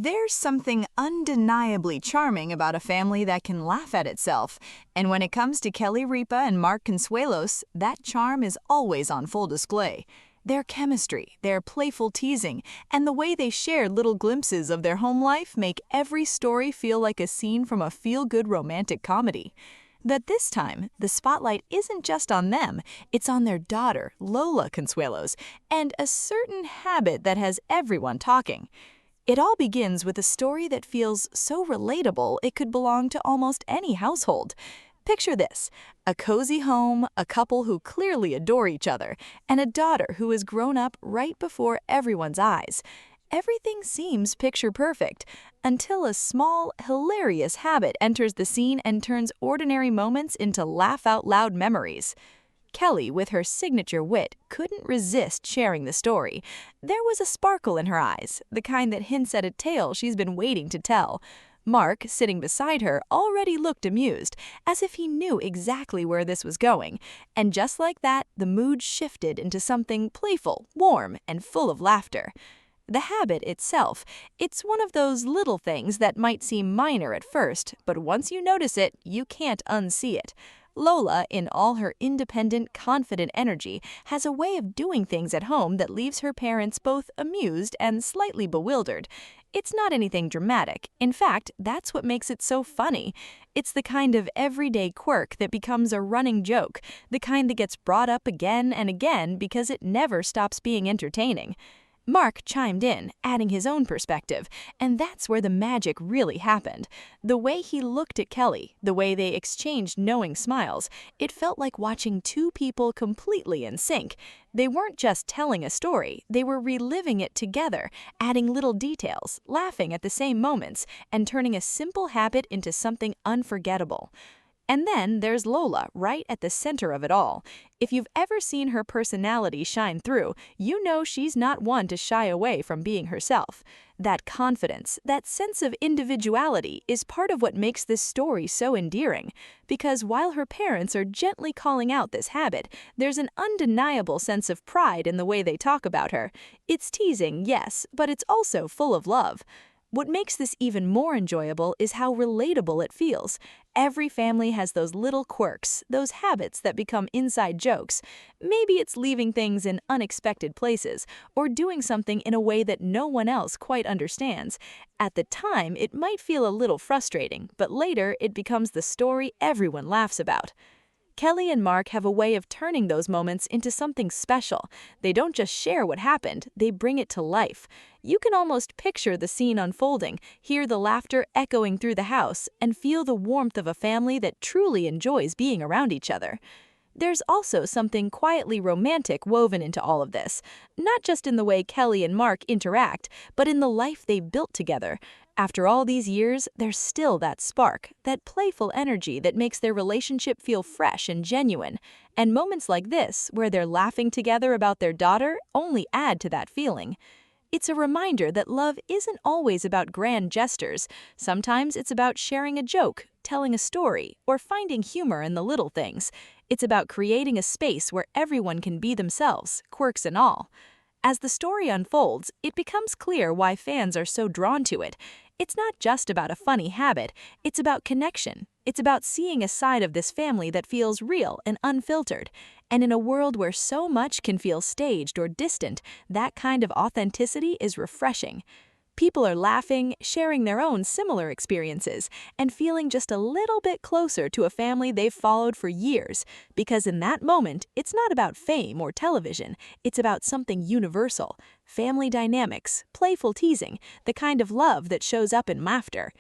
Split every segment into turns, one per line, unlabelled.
There's something undeniably charming about a family that can laugh at itself, and when it comes to Kelly Ripa and Mark Consuelos, that charm is always on full display. Their chemistry, their playful teasing, and the way they share little glimpses of their home life make every story feel like a scene from a feel-good romantic comedy. But this time, the spotlight isn't just on them, it's on their daughter, Lola Consuelos, and a certain habit that has everyone talking. It all begins with a story that feels so relatable it could belong to almost any household. Picture this: a cozy home, a couple who clearly adore each other, and a daughter who has grown up right before everyone's eyes. Everything seems picture perfect until a small, hilarious habit enters the scene and turns ordinary moments into laugh out loud memories. Kelly, with her signature wit, couldn't resist sharing the story. There was a sparkle in her eyes, the kind that hints at a tale she's been waiting to tell. Mark, sitting beside her, already looked amused, as if he knew exactly where this was going. And just like that, the mood shifted into something playful, warm, and full of laughter. The habit itself, it's one of those little things that might seem minor at first, but once you notice it, you can't unsee it. Lola, in all her independent, confident energy, has a way of doing things at home that leaves her parents both amused and slightly bewildered. It's not anything dramatic. In fact, that's what makes it so funny. It's the kind of everyday quirk that becomes a running joke, the kind that gets brought up again and again because it never stops being entertaining. Mark chimed in, adding his own perspective, and that's where the magic really happened. The way he looked at Kelly, the way they exchanged knowing smiles, it felt like watching two people completely in sync. They weren't just telling a story, they were reliving it together, adding little details, laughing at the same moments, and turning a simple habit into something unforgettable. And then there's Lola, right at the center of it all. If you've ever seen her personality shine through, you know she's not one to shy away from being herself. That confidence, that sense of individuality is part of what makes this story so endearing. Because while her parents are gently calling out this habit, there's an undeniable sense of pride in the way they talk about her. It's teasing, yes, but it's also full of love. What makes this even more enjoyable is how relatable it feels. Every family has those little quirks, those habits that become inside jokes. Maybe it's leaving things in unexpected places, or doing something in a way that no one else quite understands. At the time, it might feel a little frustrating, but later it becomes the story everyone laughs about. Kelly and Mark have a way of turning those moments into something special. They don't just share what happened, they bring it to life. You can almost picture the scene unfolding, hear the laughter echoing through the house, and feel the warmth of a family that truly enjoys being around each other. There's also something quietly romantic woven into all of this, not just in the way Kelly and Mark interact, but in the life they've built together. After all these years, there's still that spark, that playful energy that makes their relationship feel fresh and genuine. And moments like this, where they're laughing together about their daughter, only add to that feeling. It's a reminder that love isn't always about grand gestures. Sometimes it's about sharing a joke, telling a story, or finding humor in the little things. It's about creating a space where everyone can be themselves, quirks and all. As the story unfolds, it becomes clear why fans are so drawn to it. It's not just about a funny habit, it's about connection. It's about seeing a side of this family that feels real and unfiltered. And in a world where so much can feel staged or distant, that kind of authenticity is refreshing. People are laughing, sharing their own similar experiences, and feeling just a little bit closer to a family they've followed for years. Because in that moment, it's not about fame or television, it's about something universal. Family dynamics, playful teasing, the kind of love that shows up in laughter.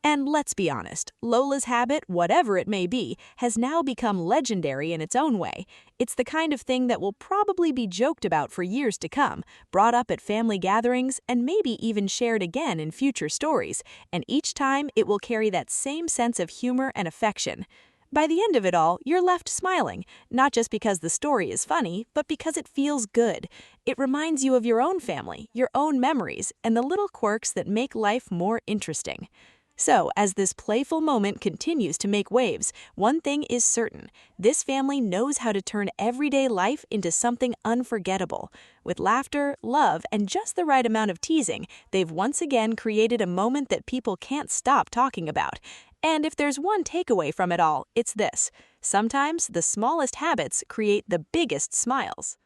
And let's be honest, Lola's habit, whatever it may be, has now become legendary in its own way. It's the kind of thing that will probably be joked about for years to come, brought up at family gatherings, and maybe even shared again in future stories. And each time, it will carry that same sense of humor and affection. By the end of it all, you're left smiling, not just because the story is funny, but because it feels good. It reminds you of your own family, your own memories, and the little quirks that make life more interesting.
So, as this playful moment continues to make waves, one thing is certain: this family knows how to turn everyday life into something unforgettable. With laughter, love, and just the right amount of teasing, they've once again created a moment that people can't stop talking about. And if there's one takeaway from it all, it's this: sometimes the smallest habits create the biggest smiles.